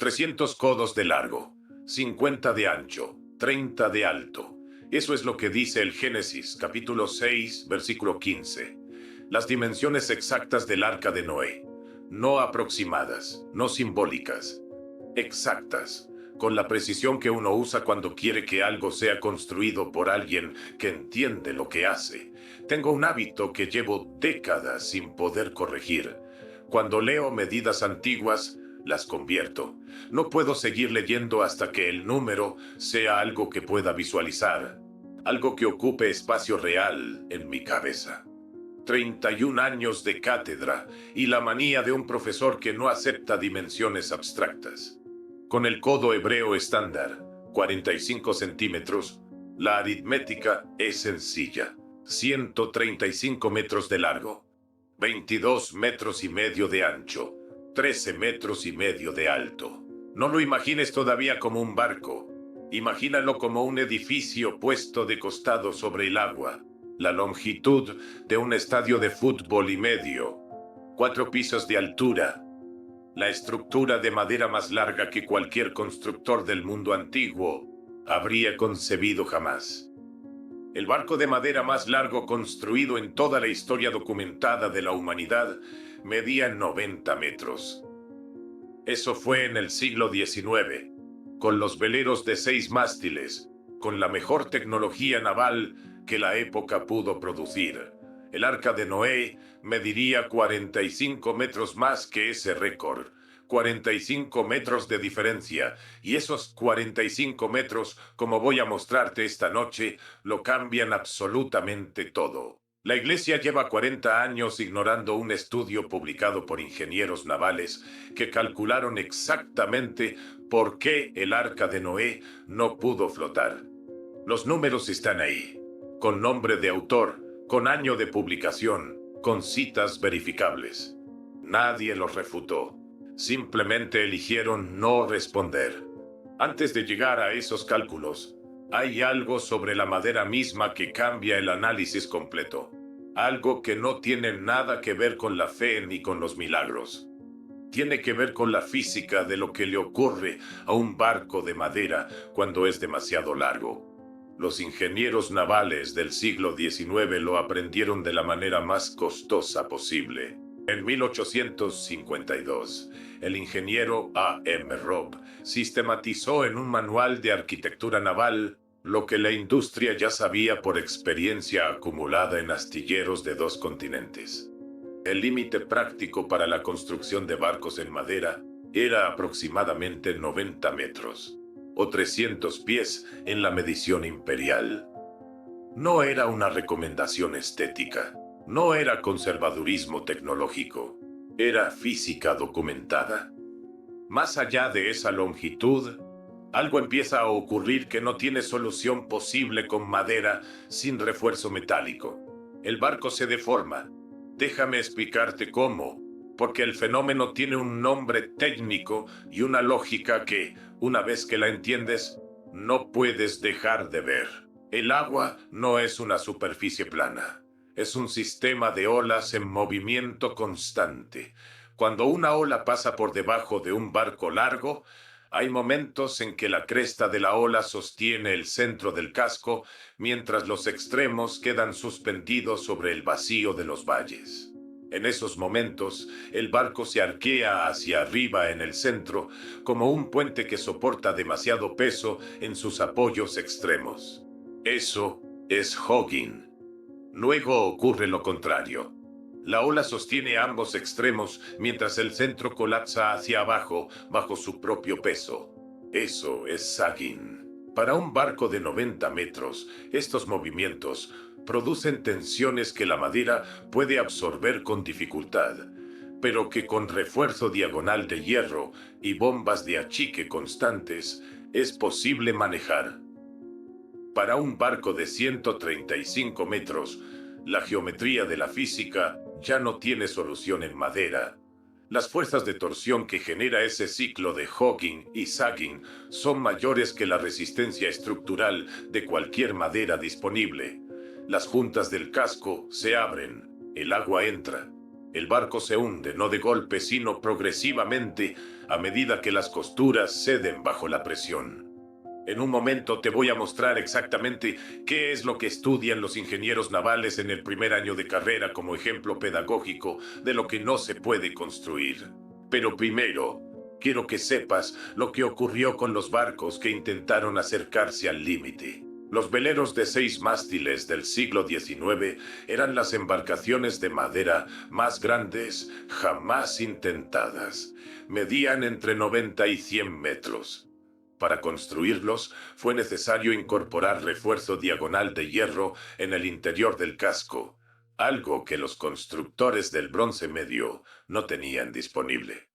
300 codos de largo, 50 de ancho, 30 de alto. Eso es lo que dice el Génesis, capítulo 6, versículo 15. Las dimensiones exactas del arca de Noé, no aproximadas, no simbólicas, exactas, con la precisión que uno usa cuando quiere que algo sea construido por alguien que entiende lo que hace. Tengo un hábito que llevo décadas sin poder corregir. Cuando leo medidas antiguas, las convierto. No puedo seguir leyendo hasta que el número sea algo que pueda visualizar, algo que ocupe espacio real en mi cabeza. 31 años de cátedra y la manía de un profesor que no acepta dimensiones abstractas. Con el codo hebreo estándar, 45 centímetros, la aritmética es sencilla. 135 metros de largo, 22 metros y medio de ancho, 13 metros y medio de alto. No lo imagines todavía como un barco. Imagínalo como un edificio puesto de costado sobre el agua. La longitud de un estadio de fútbol y medio. 4 pisos de altura. La estructura de madera más larga que cualquier constructor del mundo antiguo habría concebido jamás. El barco de madera más largo construido en toda la historia documentada de la humanidad medía 90 metros. Eso fue en el siglo XIX, con los veleros de 6 mástiles, con la mejor tecnología naval que la época pudo producir. El arca de Noé mediría 45 metros más que ese récord. 45 metros de diferencia, y esos 45 metros, como voy a mostrarte esta noche, lo cambian absolutamente todo. La Iglesia lleva 40 años ignorando un estudio publicado por ingenieros navales que calcularon exactamente por qué el arca de Noé no pudo flotar. Los números están ahí, con nombre de autor, con año de publicación, con citas verificables. Nadie los refutó. Simplemente eligieron no responder. Antes de llegar a esos cálculos, hay algo sobre la madera misma que cambia el análisis completo. Algo que no tiene nada que ver con la fe ni con los milagros. Tiene que ver con la física de lo que le ocurre a un barco de madera cuando es demasiado largo. Los ingenieros navales del siglo XIX lo aprendieron de la manera más costosa posible. En 1852, el ingeniero A. M. Robb sistematizó en un manual de arquitectura naval lo que la industria ya sabía por experiencia acumulada en astilleros de 2 continentes. El límite práctico para la construcción de barcos en madera era aproximadamente 90 metros, o 300 pies en la medición imperial. No era una recomendación estética. No era conservadurismo tecnológico, era física documentada. Más allá de esa longitud, algo empieza a ocurrir que no tiene solución posible con madera sin refuerzo metálico. El barco se deforma. Déjame explicarte cómo, porque el fenómeno tiene un nombre técnico y una lógica que, una vez que la entiendes, no puedes dejar de ver. El agua no es una superficie plana. Es un sistema de olas en movimiento constante. Cuando una ola pasa por debajo de un barco largo, hay momentos en que la cresta de la ola sostiene el centro del casco, mientras los extremos quedan suspendidos sobre el vacío de los valles. En esos momentos, el barco se arquea hacia arriba en el centro, como un puente que soporta demasiado peso en sus apoyos extremos. Eso es hogging. Luego ocurre lo contrario. La ola sostiene ambos extremos mientras el centro colapsa hacia abajo bajo su propio peso. Eso es sagging. Para un barco de 90 metros, estos movimientos producen tensiones que la madera puede absorber con dificultad, pero que con refuerzo diagonal de hierro y bombas de achique constantes es posible manejar. Para un barco de 135 metros, la geometría de la física ya no tiene solución en madera. Las fuerzas de torsión que genera ese ciclo de hogging y sagging son mayores que la resistencia estructural de cualquier madera disponible. Las juntas del casco se abren, el agua entra. El barco se hunde, no de golpe, sino progresivamente, a medida que las costuras ceden bajo la presión. En un momento te voy a mostrar exactamente qué es lo que estudian los ingenieros navales en el primer año de carrera como ejemplo pedagógico de lo que no se puede construir. Pero primero, quiero que sepas lo que ocurrió con los barcos que intentaron acercarse al límite. Los veleros de 6 mástiles del siglo XIX eran las embarcaciones de madera más grandes jamás intentadas. Medían entre 90 y 100 metros. Para construirlos fue necesario incorporar refuerzo diagonal de hierro en el interior del casco, algo que los constructores del Bronce Medio no tenían disponible.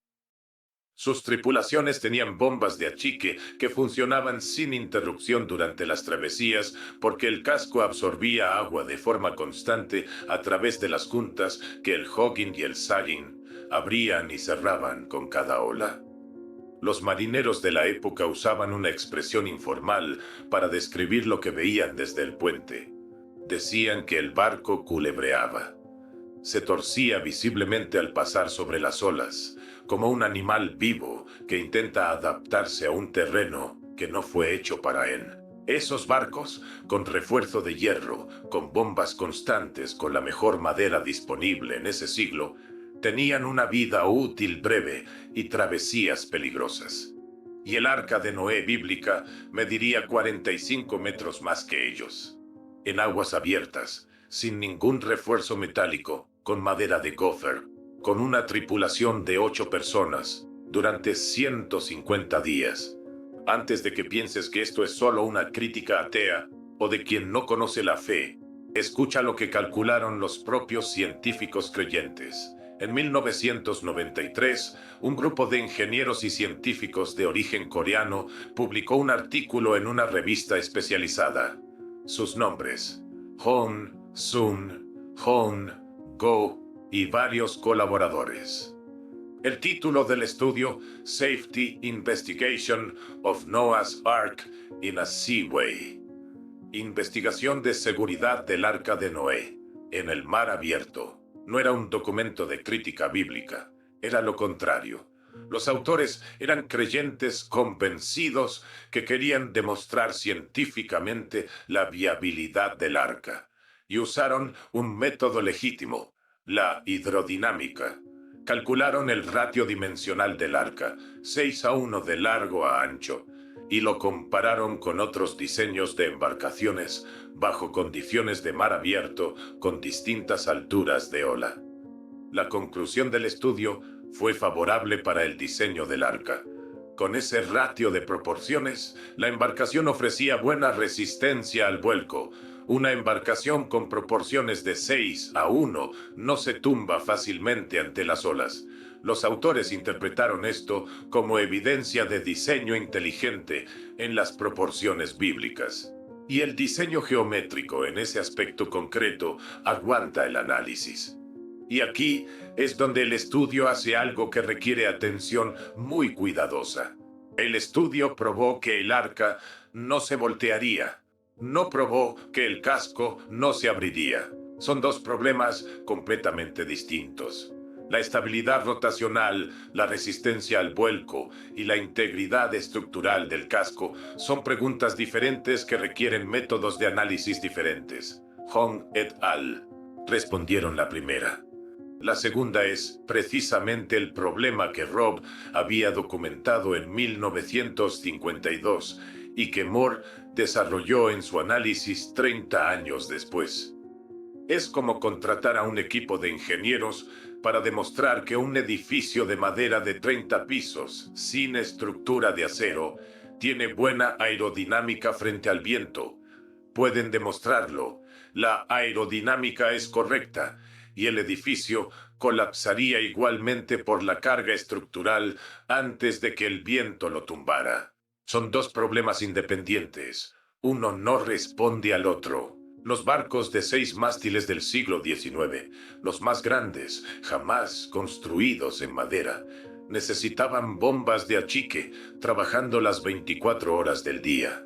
Sus tripulaciones tenían bombas de achique que funcionaban sin interrupción durante las travesías porque el casco absorbía agua de forma constante a través de las juntas que el hogging y el sagging abrían y cerraban con cada ola. Los marineros de la época usaban una expresión informal para describir lo que veían desde el puente. Decían que el barco culebreaba. Se torcía visiblemente al pasar sobre las olas, como un animal vivo que intenta adaptarse a un terreno que no fue hecho para él. Esos barcos, con refuerzo de hierro, con bombas constantes, con la mejor madera disponible en ese siglo, tenían una vida útil breve y travesías peligrosas. Y el arca de Noé bíblica mediría 45 metros más que ellos. En aguas abiertas, sin ningún refuerzo metálico, con madera de gopher, con una tripulación de 8 personas, durante 150 días. Antes de que pienses que esto es solo una crítica atea o de quien no conoce la fe, escucha lo que calcularon los propios científicos creyentes. En 1993, un grupo de ingenieros y científicos de origen coreano publicó un artículo en una revista especializada. Sus nombres: Hon, Sun, Hon, Go y varios colaboradores. El título del estudio: Safety Investigation of Noah's Ark in a Seaway. Investigación de seguridad del Arca de Noé en el mar abierto. No era un documento de crítica bíblica, era lo contrario. Los autores eran creyentes convencidos que querían demostrar científicamente la viabilidad del arca y usaron un método legítimo, la hidrodinámica. Calcularon el ratio dimensional del arca, 6:1 de largo a ancho, y lo compararon con otros diseños de embarcaciones bajo condiciones de mar abierto con distintas alturas de ola. La conclusión del estudio fue favorable para el diseño del arca. Con ese ratio de proporciones, la embarcación ofrecía buena resistencia al vuelco. Una embarcación con proporciones de 6:1 no se tumba fácilmente ante las olas. Los autores interpretaron esto como evidencia de diseño inteligente en las proporciones bíblicas. Y el diseño geométrico en ese aspecto concreto aguanta el análisis. Y aquí es donde el estudio hace algo que requiere atención muy cuidadosa. El estudio probó que el arca no se voltearía. No probó que el casco no se abriría. Son dos problemas completamente distintos. La estabilidad rotacional, la resistencia al vuelco y la integridad estructural del casco son preguntas diferentes que requieren métodos de análisis diferentes. Hong et al. Respondieron la primera. La segunda es precisamente el problema que Robb había documentado en 1952 y que Moore desarrolló en su análisis 30 años después. Es como contratar a un equipo de ingenieros para demostrar que un edificio de madera de 30 pisos, sin estructura de acero, tiene buena aerodinámica frente al viento. Pueden demostrarlo. La aerodinámica es correcta y el edificio colapsaría igualmente por la carga estructural antes de que el viento lo tumbara. Son dos problemas independientes. Uno no responde al otro. Los barcos de 6 mástiles del siglo XIX, los más grandes jamás construidos en madera, necesitaban bombas de achique trabajando las 24 horas del día.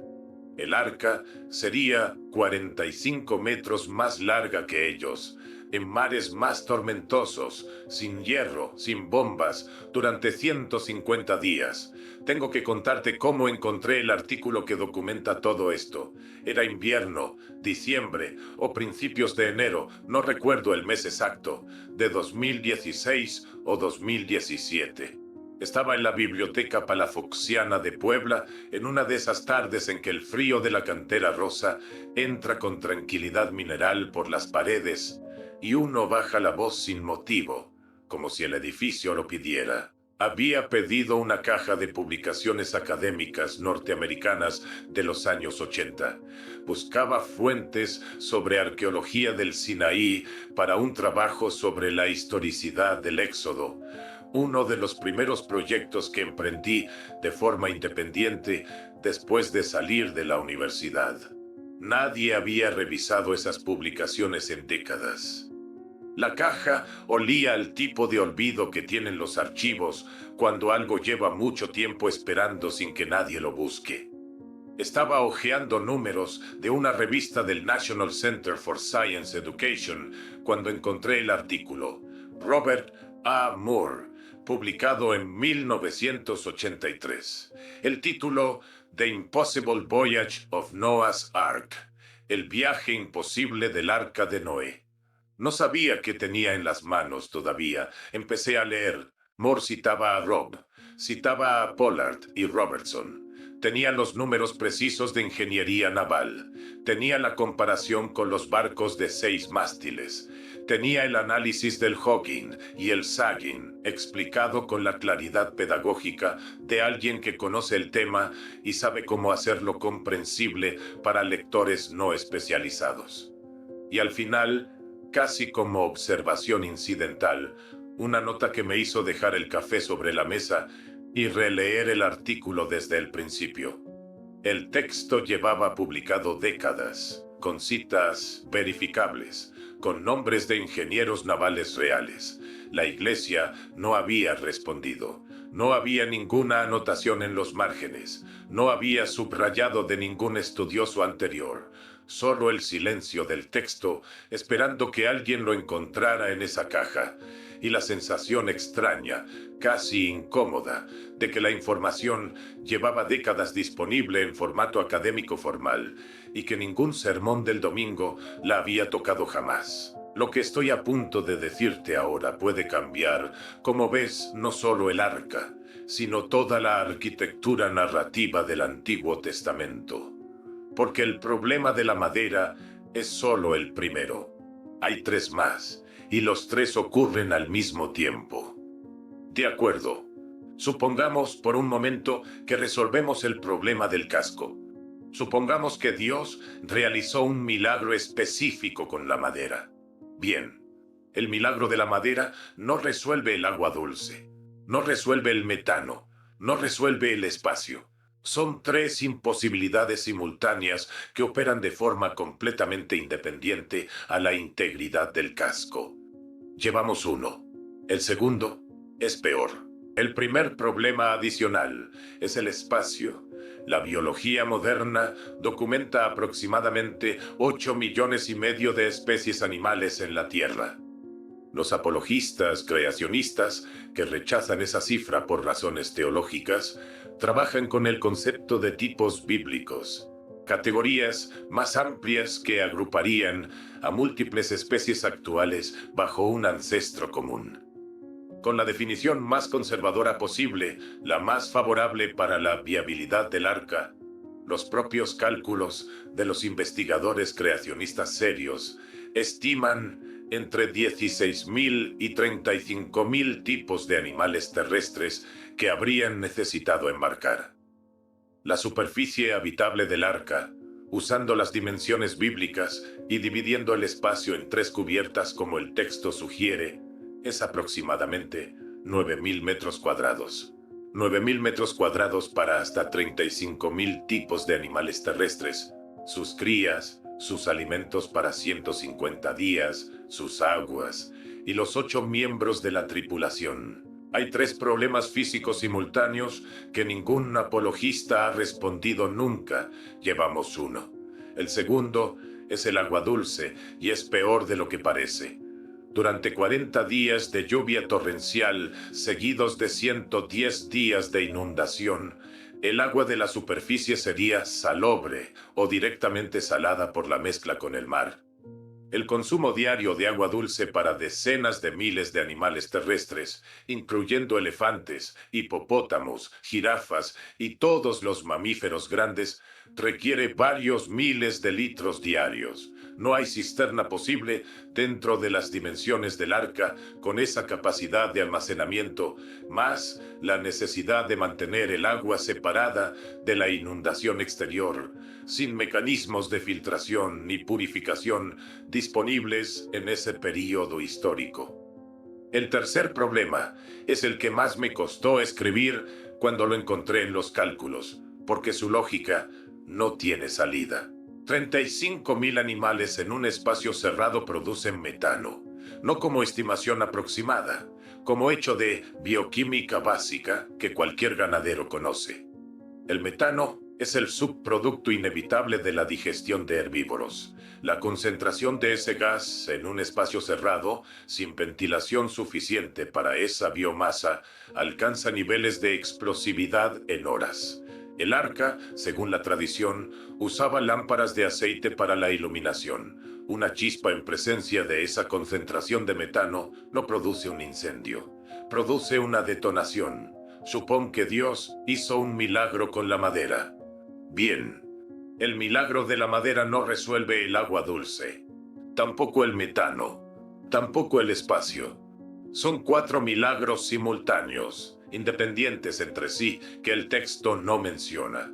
El arca sería 45 metros más larga que ellos, en mares más tormentosos, sin hierro, sin bombas, durante 150 días. Tengo que contarte cómo encontré el artículo que documenta todo esto. Era invierno, diciembre o principios de enero, no recuerdo el mes exacto, de 2016 o 2017. Estaba en la Biblioteca Palafoxiana de Puebla en una de esas tardes en que el frío de la cantera rosa entra con tranquilidad mineral por las paredes y uno baja la voz sin motivo, como si el edificio lo pidiera. Había pedido una caja de publicaciones académicas norteamericanas de los años 80. Buscaba fuentes sobre arqueología del Sinaí para un trabajo sobre la historicidad del Éxodo, uno de los primeros proyectos que emprendí de forma independiente después de salir de la universidad. Nadie había revisado esas publicaciones en décadas. La caja olía al tipo de olvido que tienen los archivos cuando algo lleva mucho tiempo esperando sin que nadie lo busque. Estaba hojeando números de una revista del National Center for Science Education cuando encontré el artículo. Robert A. Moore, publicado en 1983. El título, The Impossible Voyage of Noah's Ark, el viaje imposible del Arca de Noé. No sabía qué tenía en las manos todavía. Empecé a leer. Moore citaba a Robb, citaba a Pollard y Robertson. Tenía los números precisos de ingeniería naval. Tenía la comparación con los barcos de 6 mástiles. Tenía el análisis del hogging y el sagging, explicado con la claridad pedagógica de alguien que conoce el tema y sabe cómo hacerlo comprensible para lectores no especializados. Y al final, casi como observación incidental, una nota que me hizo dejar el café sobre la mesa y releer el artículo desde el principio. El texto llevaba publicado décadas, con citas verificables, con nombres de ingenieros navales reales. La Iglesia no había respondido. No había ninguna anotación en los márgenes. No había subrayado de ningún estudioso anterior. Solo el silencio del texto, esperando que alguien lo encontrara en esa caja, y la sensación extraña, casi incómoda, de que la información llevaba décadas disponible en formato académico formal y que ningún sermón del domingo la había tocado jamás. Lo que estoy a punto de decirte ahora puede cambiar, como ves, no solo el arca, sino toda la arquitectura narrativa del Antiguo Testamento. Porque el problema de la madera es solo el primero. Hay 3 más, y los 3 ocurren al mismo tiempo. De acuerdo. Supongamos por un momento que resolvemos el problema del casco. Supongamos que Dios realizó un milagro específico con la madera. Bien, el milagro de la madera no resuelve el agua dulce, no resuelve el metano, no resuelve el espacio. Son 3 imposibilidades simultáneas que operan de forma completamente independiente a la integridad del casco. Llevamos uno. El segundo es peor. El primer problema adicional es el espacio. La biología moderna documenta aproximadamente 8,5 millones de especies animales en la Tierra. Los apologistas creacionistas, que rechazan esa cifra por razones teológicas, trabajan con el concepto de tipos bíblicos, categorías más amplias que agruparían a múltiples especies actuales bajo un ancestro común. Con la definición más conservadora posible, la más favorable para la viabilidad del arca, los propios cálculos de los investigadores creacionistas serios estiman entre 16,000 y 35,000 tipos de animales terrestres que habrían necesitado embarcar. La superficie habitable del arca, usando las dimensiones bíblicas y dividiendo el espacio en 3 cubiertas como el texto sugiere, es aproximadamente 9,000 metros cuadrados. 9,000 metros cuadrados para hasta 35,000 tipos de animales terrestres, sus crías, sus alimentos para 150 días, sus aguas y los 8 miembros de la tripulación. Hay 3 problemas físicos simultáneos que ningún apologista ha respondido nunca. Llevamos uno. El segundo es el agua dulce y es peor de lo que parece. Durante 40 días de lluvia torrencial, seguidos de 110 días de inundación, el agua de la superficie sería salobre o directamente salada por la mezcla con el mar. El consumo diario de agua dulce para decenas de miles de animales terrestres, incluyendo elefantes, hipopótamos, jirafas y todos los mamíferos grandes, requiere varios miles de litros diarios. No hay cisterna posible dentro de las dimensiones del arca con esa capacidad de almacenamiento, más la necesidad de mantener el agua separada de la inundación exterior, sin mecanismos de filtración ni purificación disponibles en ese período histórico. El tercer problema es el que más me costó escribir cuando lo encontré en los cálculos, porque su lógica no tiene salida. 35.000 animales en un espacio cerrado producen metano, no como estimación aproximada, como hecho de bioquímica básica que cualquier ganadero conoce. El metano es el subproducto inevitable de la digestión de herbívoros. La concentración de ese gas en un espacio cerrado, sin ventilación suficiente para esa biomasa, alcanza niveles de explosividad en horas. El arca, según la tradición, usaba lámparas de aceite para la iluminación. Una chispa en presencia de esa concentración de metano no produce un incendio, produce una detonación. Supón que Dios hizo un milagro con la madera. Bien, el milagro de la madera no resuelve el agua dulce, tampoco el metano, tampoco el espacio. Son 4 milagros simultáneos, independientes entre sí, que el texto no menciona.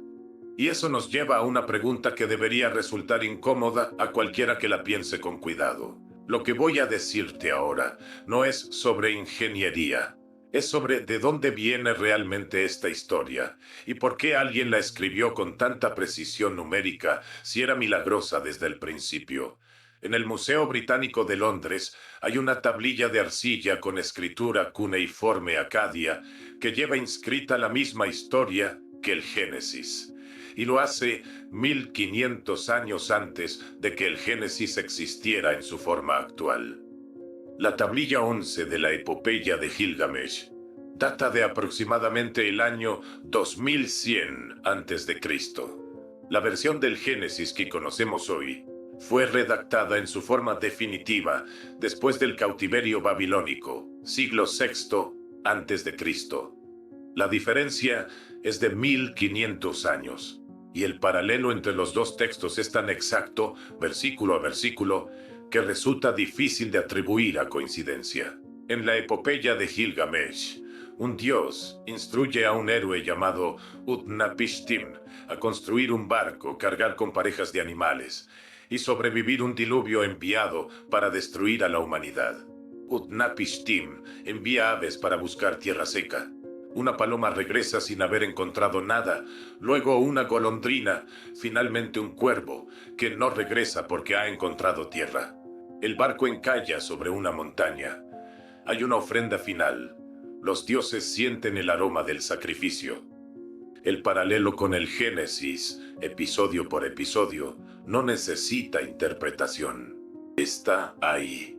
Y eso nos lleva a una pregunta que debería resultar incómoda a cualquiera que la piense con cuidado. Lo que voy a decirte ahora no es sobre ingeniería. Es sobre de dónde viene realmente esta historia y por qué alguien la escribió con tanta precisión numérica si era milagrosa desde el principio. En el Museo Británico de Londres hay una tablilla de arcilla con escritura cuneiforme acadia que lleva inscrita la misma historia que el Génesis. Y lo hace 1500 años antes de que el Génesis existiera en su forma actual. La tablilla 11 de la epopeya de Gilgamesh data de aproximadamente el año 2100 a.C. La versión del Génesis que conocemos hoy fue redactada en su forma definitiva después del cautiverio babilónico, siglo VI a.C. La diferencia es de 1500 años, y el paralelo entre los dos textos es tan exacto, versículo a versículo, que resulta difícil de atribuir a coincidencia. En la epopeya de Gilgamesh, un dios instruye a un héroe llamado Utnapishtim a construir un barco, cargar con parejas de animales y sobrevivir un diluvio enviado para destruir a la humanidad. Utnapishtim envía aves para buscar tierra seca. Una paloma regresa sin haber encontrado nada, luego una golondrina, finalmente un cuervo, que no regresa porque ha encontrado tierra. El barco encalla sobre una montaña. Hay una ofrenda final. Los dioses sienten el aroma del sacrificio. El paralelo con el Génesis, episodio por episodio, no necesita interpretación. Está ahí.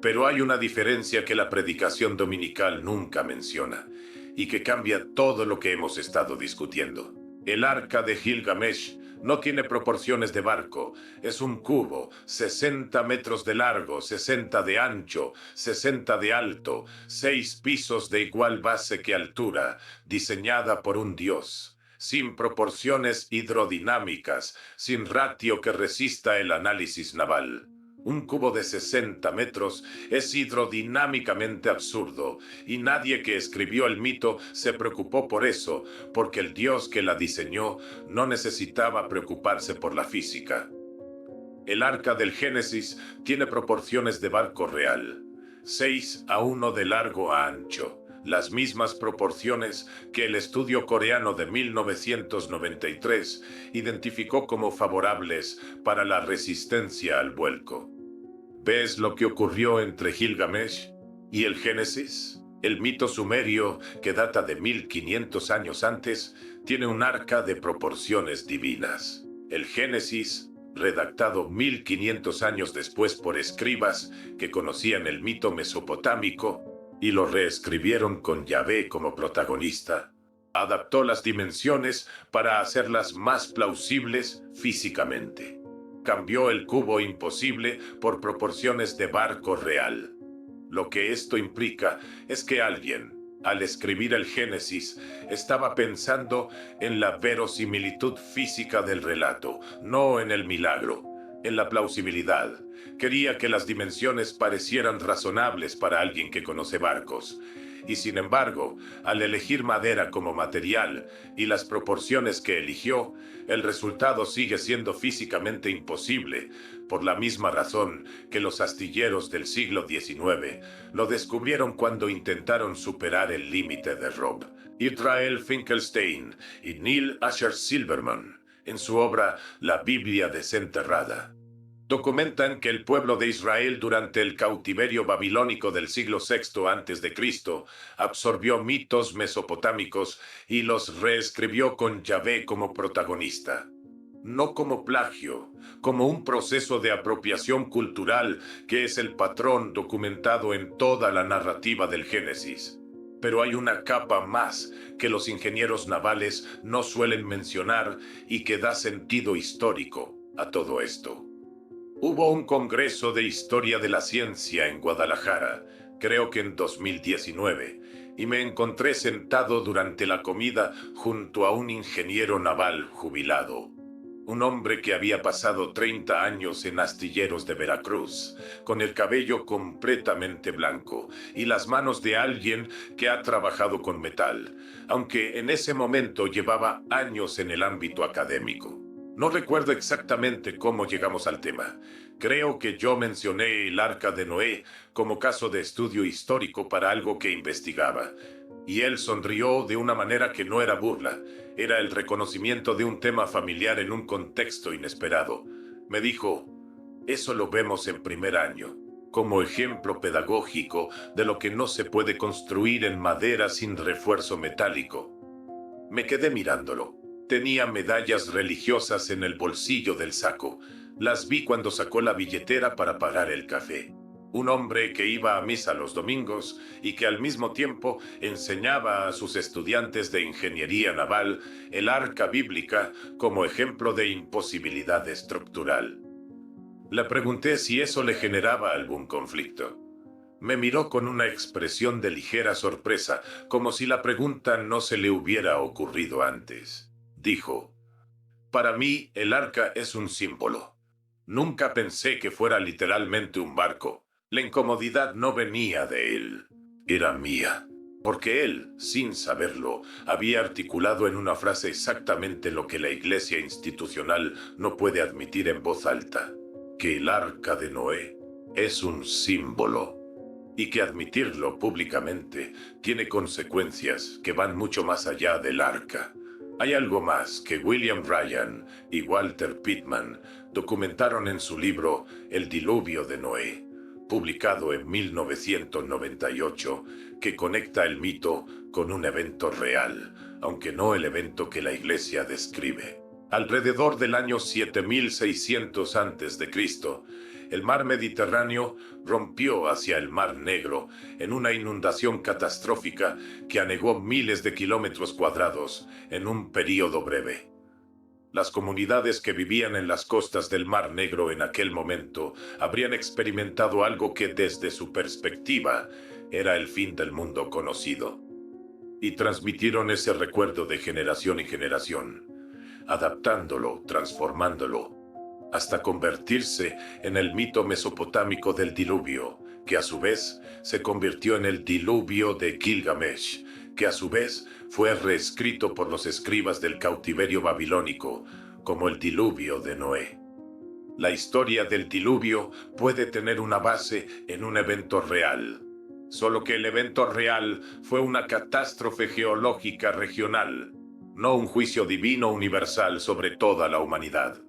Pero hay una diferencia que la predicación dominical nunca menciona y que cambia todo lo que hemos estado discutiendo. El arca de Gilgamesh no tiene proporciones de barco, es un cubo, 60 metros de largo, 60 de ancho, 60 de alto, 6 pisos de igual base que altura, diseñada por un dios, sin proporciones hidrodinámicas, sin ratio que resista el análisis naval. Un cubo de 60 metros es hidrodinámicamente absurdo, y nadie que escribió el mito se preocupó por eso, porque el dios que la diseñó no necesitaba preocuparse por la física. El arca del Génesis tiene proporciones de barco real, 6:1 de largo a ancho, las mismas proporciones que el estudio coreano de 1993 identificó como favorables para la resistencia al vuelco. ¿Ves lo que ocurrió entre Gilgamesh y el Génesis? El mito sumerio, que data de 1500 años antes, tiene un arca de proporciones divinas. El Génesis redactado 1500 años después por escribas que conocían el mito mesopotámico y lo reescribieron con Yahvé como protagonista, adaptó las dimensiones para hacerlas más plausibles físicamente. Cambió el cubo imposible por proporciones de barco real. Lo que esto implica es que alguien, al escribir el Génesis, estaba pensando en la verosimilitud física del relato, no en el milagro, en la plausibilidad. Quería que las dimensiones parecieran razonables para alguien que conoce barcos. Y sin embargo, al elegir madera como material y las proporciones que eligió, el resultado sigue siendo físicamente imposible, por la misma razón que los astilleros del siglo XIX lo descubrieron cuando intentaron superar el límite de Rob, Israel Finkelstein y Neil Asher Silverman, en su obra La Biblia desenterrada. Documentan que el pueblo de Israel durante el cautiverio babilónico del siglo VI a.C. absorbió mitos mesopotámicos y los reescribió con Yahvé como protagonista. No como plagio, como un proceso de apropiación cultural que es el patrón documentado en toda la narrativa del Génesis. Pero hay una capa más que los ingenieros navales no suelen mencionar y que da sentido histórico a todo esto. Hubo un congreso de historia de la ciencia en Guadalajara, creo que en 2019, y me encontré sentado durante la comida junto a un ingeniero naval jubilado. Un hombre que había pasado 30 años en astilleros de Veracruz, con el cabello completamente blanco y las manos de alguien que ha trabajado con metal, aunque en ese momento llevaba años en el ámbito académico. No recuerdo exactamente cómo llegamos al tema. Creo que yo mencioné el Arca de Noé como caso de estudio histórico para algo que investigaba. Y él sonrió de una manera que no era burla. Era el reconocimiento de un tema familiar en un contexto inesperado. Me dijo, eso lo vemos en primer año, como ejemplo pedagógico de lo que no se puede construir en madera sin refuerzo metálico. Me quedé mirándolo. Tenía medallas religiosas en el bolsillo del saco. Las vi cuando sacó la billetera para pagar el café. Un hombre que iba a misa los domingos y que al mismo tiempo enseñaba a sus estudiantes de ingeniería naval el arca bíblica como ejemplo de imposibilidad estructural. Le pregunté si eso le generaba algún conflicto. Me miró con una expresión de ligera sorpresa, como si la pregunta no se le hubiera ocurrido antes. Dijo, para mí el arca es un símbolo. Nunca pensé que fuera literalmente un barco. La incomodidad no venía de él, era mía. Porque él, sin saberlo, había articulado en una frase exactamente lo que la iglesia institucional no puede admitir en voz alta, que el arca de Noé es un símbolo. Y que admitirlo públicamente tiene consecuencias que van mucho más allá del arca. Hay algo más que William Ryan y Walter Pittman documentaron en su libro El diluvio de Noé, publicado en 1998, que conecta el mito con un evento real, aunque no el evento que la Iglesia describe. Alrededor del año 7600 a.C., el mar Mediterráneo rompió hacia el Mar Negro en una inundación catastrófica que anegó miles de kilómetros cuadrados en un período breve. Las comunidades que vivían en las costas del Mar Negro en aquel momento habrían experimentado algo que desde su perspectiva era el fin del mundo conocido. Y transmitieron ese recuerdo de generación en generación, adaptándolo, transformándolo, hasta convertirse en el mito mesopotámico del diluvio, que a su vez se convirtió en el diluvio de Gilgamesh, que a su vez fue reescrito por los escribas del cautiverio babilónico como el diluvio de Noé. La historia del diluvio puede tener una base en un evento real, solo que el evento real fue una catástrofe geológica regional, no un juicio divino universal sobre toda la humanidad.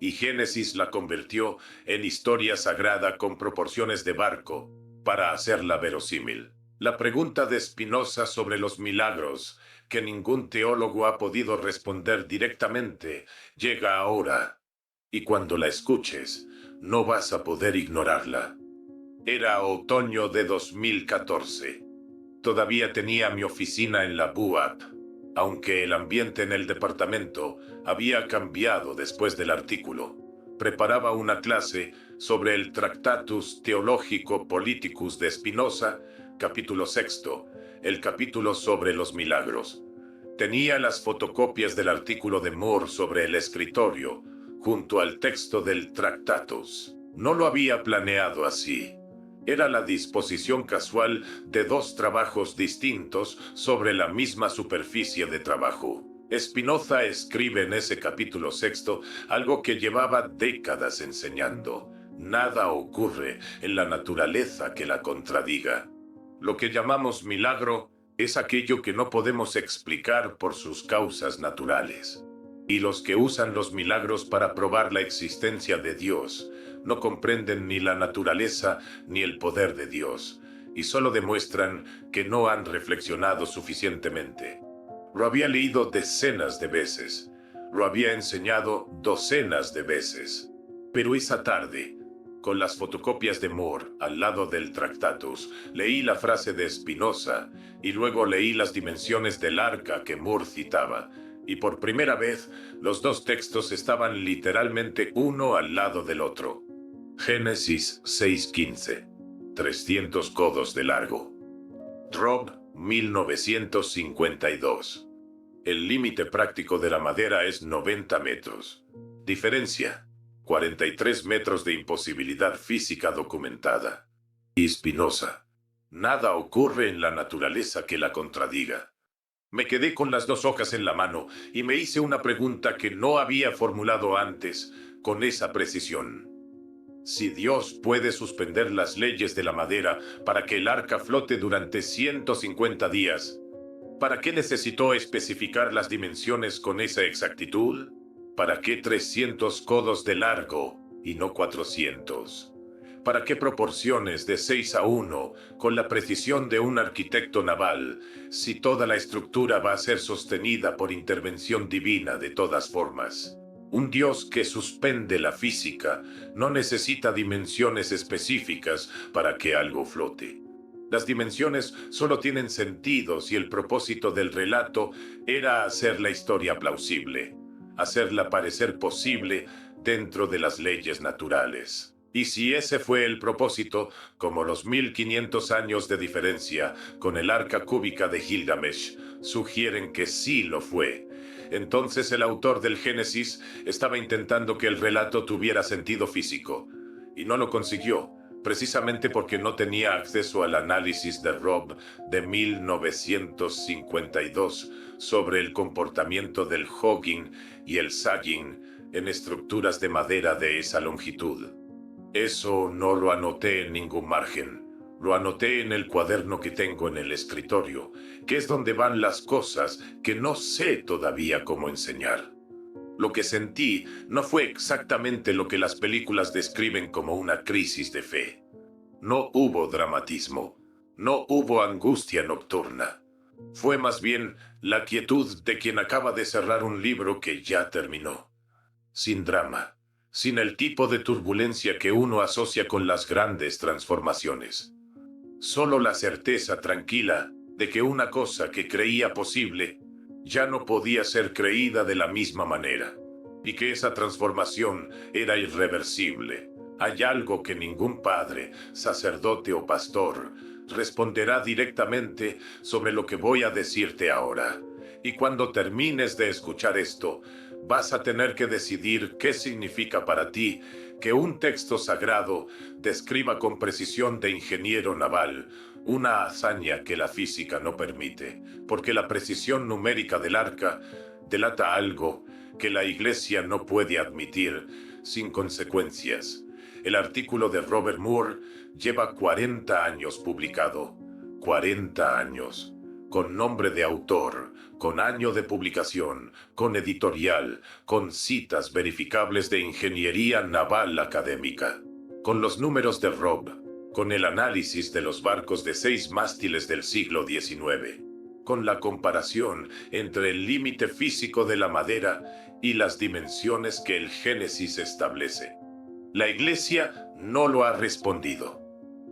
Y Génesis la convirtió en historia sagrada con proporciones de barco, para hacerla verosímil. La pregunta de Spinoza sobre los milagros, que ningún teólogo ha podido responder directamente, llega ahora. y cuando la escuches, no vas a poder ignorarla. Era otoño de 2014. Todavía tenía mi oficina en la BUAP, aunque el ambiente en el departamento había cambiado después del artículo. Preparaba una clase sobre el Tractatus Theologico Politicus de Spinoza, capítulo 6, el capítulo sobre los milagros. Tenía las fotocopias del artículo de Moore sobre el escritorio, junto al texto del Tractatus. No lo había planeado así. Era la disposición casual de dos trabajos distintos sobre la misma superficie de trabajo. Spinoza escribe en ese capítulo 6 algo que llevaba décadas enseñando. Nada ocurre en la naturaleza que la contradiga. Lo que llamamos milagro es aquello que no podemos explicar por sus causas naturales. Y los que usan los milagros para probar la existencia de Dios no comprenden ni la naturaleza ni el poder de Dios, y solo demuestran que no han reflexionado suficientemente. Lo había leído decenas de veces, lo había enseñado docenas de veces, pero esa tarde, con las fotocopias de Moore al lado del Tractatus, leí la frase de Spinoza y luego leí las dimensiones del arca que Moore citaba, y por primera vez los dos textos estaban literalmente uno al lado del otro. Génesis 6:15, 300 codos de largo. Robb, 1952. El límite práctico de la madera es 90 metros. Diferencia: 43 metros de imposibilidad física documentada. Y Spinoza: nada ocurre en la naturaleza que la contradiga. Me quedé con las dos hojas en la mano y me hice una pregunta que no había formulado antes con esa precisión. Si Dios puede suspender las leyes de la madera para que el arca flote durante 150 días, ¿para qué necesitó especificar las dimensiones con esa exactitud? ¿Para qué 300 codos de largo y no 400? ¿Para qué proporciones de 6:1 con la precisión de un arquitecto naval si toda la estructura va a ser sostenida por intervención divina de todas formas? Un Dios que suspende la física no necesita dimensiones específicas para que algo flote. Las dimensiones solo tienen sentido si el propósito del relato era hacer la historia plausible, hacerla parecer posible dentro de las leyes naturales. Y si ese fue el propósito, como los 1500 años de diferencia con el arca cúbica de Gilgamesh sugieren que sí lo fue, entonces el autor del Génesis estaba intentando que el relato tuviera sentido físico, y no lo consiguió, precisamente porque no tenía acceso al análisis de Robb de 1952 sobre el comportamiento del hogging y el sagging en estructuras de madera de esa longitud. Eso no lo anoté en ningún margen. Lo anoté en el cuaderno que tengo en el escritorio, que es donde van las cosas que no sé todavía cómo enseñar. Lo que sentí no fue exactamente lo que las películas describen como una crisis de fe. No hubo dramatismo, no hubo angustia nocturna. Fue más bien la quietud de quien acaba de cerrar un libro que ya terminó. Sin drama, sin el tipo de turbulencia que uno asocia con las grandes transformaciones. Solo la certeza tranquila de que una cosa que creía posible ya no podía ser creída de la misma manera, y que esa transformación era irreversible. Hay algo que ningún padre, sacerdote o pastor responderá directamente sobre lo que voy a decirte ahora. Y cuando termines de escuchar esto, vas a tener que decidir qué significa para ti que un texto sagrado describa con precisión de ingeniero naval una hazaña que la física no permite, porque la precisión numérica del arca delata algo que la Iglesia no puede admitir sin consecuencias. El artículo de Robert Moore lleva 40 años publicado. 40 años. Con nombre de autor, con año de publicación, con editorial, con citas verificables de ingeniería naval académica, con los números de Robb, con el análisis de los barcos de 6 mástiles del siglo XIX. con la comparación entre el límite físico de la madera y las dimensiones que el Génesis establece. La Iglesia no lo ha respondido.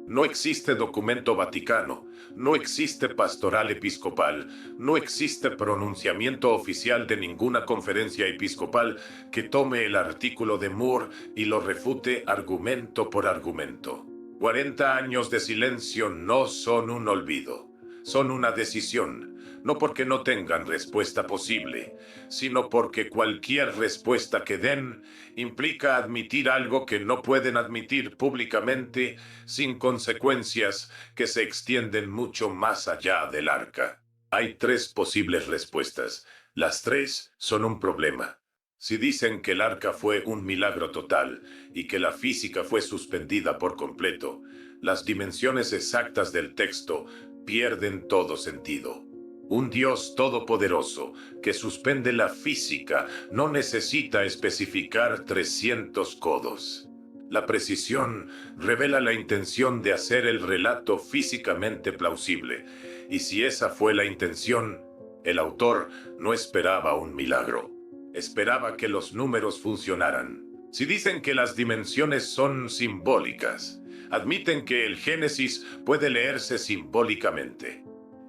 No existe documento vaticano, no existe pastoral episcopal, no existe pronunciamiento oficial de ninguna conferencia episcopal que tome el artículo de Moore y lo refute argumento por argumento. 40 años de silencio no son un olvido, son una decisión, no porque no tengan respuesta posible, sino porque cualquier respuesta que den implica admitir algo que no pueden admitir públicamente sin consecuencias que se extienden mucho más allá del arca. Hay 3 posibles respuestas. Las 3 son un problema. Si dicen que el arca fue un milagro total y que la física fue suspendida por completo, las dimensiones exactas del texto pierden todo sentido. Un Dios todopoderoso que suspende la física no necesita especificar 300 codos. La precisión revela la intención de hacer el relato físicamente plausible, y si esa fue la intención, el autor no esperaba un milagro. Esperaba que los números funcionaran. Si dicen que las dimensiones son simbólicas, admiten que el Génesis puede leerse simbólicamente.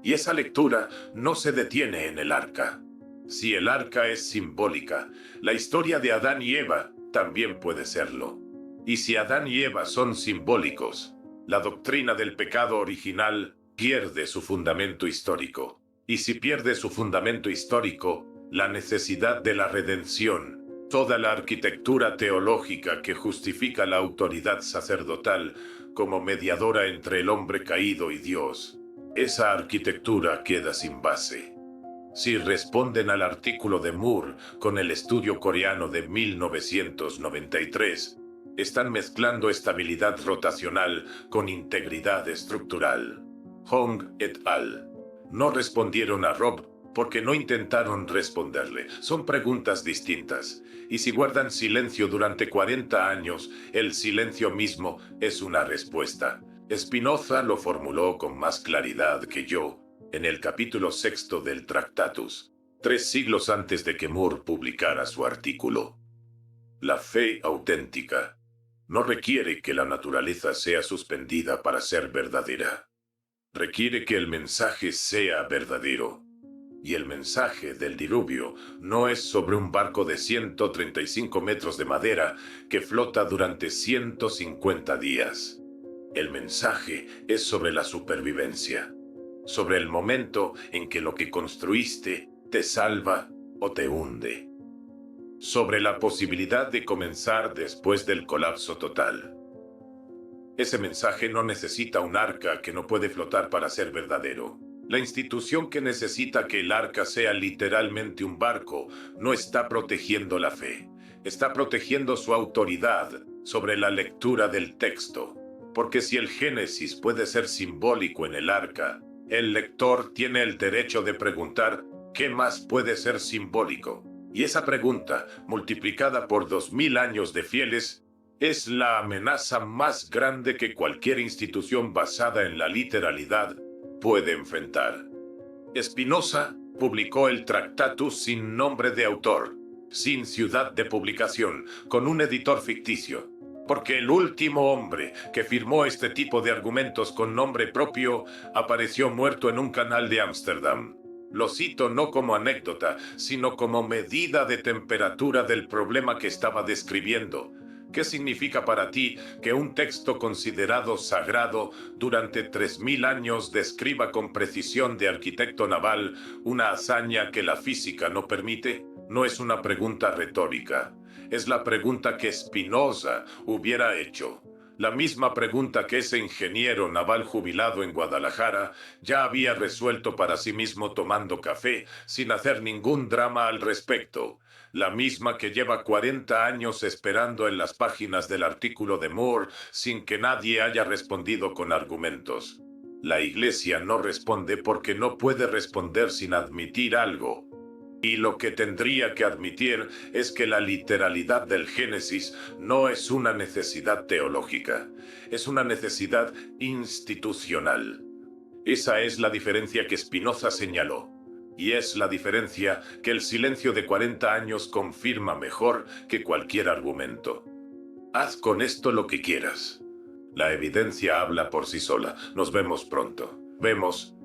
Y esa lectura no se detiene en el arca. Si el arca es simbólica, la historia de Adán y Eva también puede serlo. Y si Adán y Eva son simbólicos, la doctrina del pecado original pierde su fundamento histórico. Y si pierde su fundamento histórico, la necesidad de la redención, toda la arquitectura teológica que justifica la autoridad sacerdotal como mediadora entre el hombre caído y Dios, esa arquitectura queda sin base. Si responden al artículo de Moore con el estudio coreano de 1993, están mezclando estabilidad rotacional con integridad estructural. Hong et al. No respondieron a Rob porque no intentaron responderle. Son preguntas distintas. Y si guardan silencio durante 40 años, el silencio mismo es una respuesta. Spinoza lo formuló con más claridad que yo en el capítulo 6 del Tractatus, 3 siglos antes de que Moore publicara su artículo. La fe auténtica no requiere que la naturaleza sea suspendida para ser verdadera. Requiere que el mensaje sea verdadero. Y el mensaje del diluvio no es sobre un barco de 135 metros de madera que flota durante 150 días. El mensaje es sobre la supervivencia, sobre el momento en que lo que construiste te salva o te hunde, sobre la posibilidad de comenzar después del colapso total. Ese mensaje no necesita un arca que no puede flotar para ser verdadero. La institución que necesita que el arca sea literalmente un barco no está protegiendo la fe, está protegiendo su autoridad sobre la lectura del texto. Porque si el Génesis puede ser simbólico en el arca, el lector tiene el derecho de preguntar ¿qué más puede ser simbólico? Y esa pregunta, multiplicada por 2000 años de fieles, es la amenaza más grande que cualquier institución basada en la literalidad puede enfrentar. Spinoza publicó el Tractatus sin nombre de autor, sin ciudad de publicación, con un editor ficticio. Porque el último hombre que firmó este tipo de argumentos con nombre propio apareció muerto en un canal de Ámsterdam. Lo cito no como anécdota, sino como medida de temperatura del problema que estaba describiendo. ¿Qué significa para ti que un texto considerado sagrado durante 3000 años describa con precisión de arquitecto naval una hazaña que la física no permite? No es una pregunta retórica. Es la pregunta que Spinoza hubiera hecho. La misma pregunta que ese ingeniero naval jubilado en Guadalajara ya había resuelto para sí mismo tomando café sin hacer ningún drama al respecto. La misma que lleva 40 años esperando en las páginas del artículo de Moore sin que nadie haya respondido con argumentos. La Iglesia no responde porque no puede responder sin admitir algo. Y lo que tendría que admitir es que la literalidad del Génesis no es una necesidad teológica, es una necesidad institucional. Esa es la diferencia que Spinoza señaló. Y es la diferencia que el silencio de 40 años confirma mejor que cualquier argumento. Haz con esto lo que quieras. La evidencia habla por sí sola. Nos vemos pronto. Vemos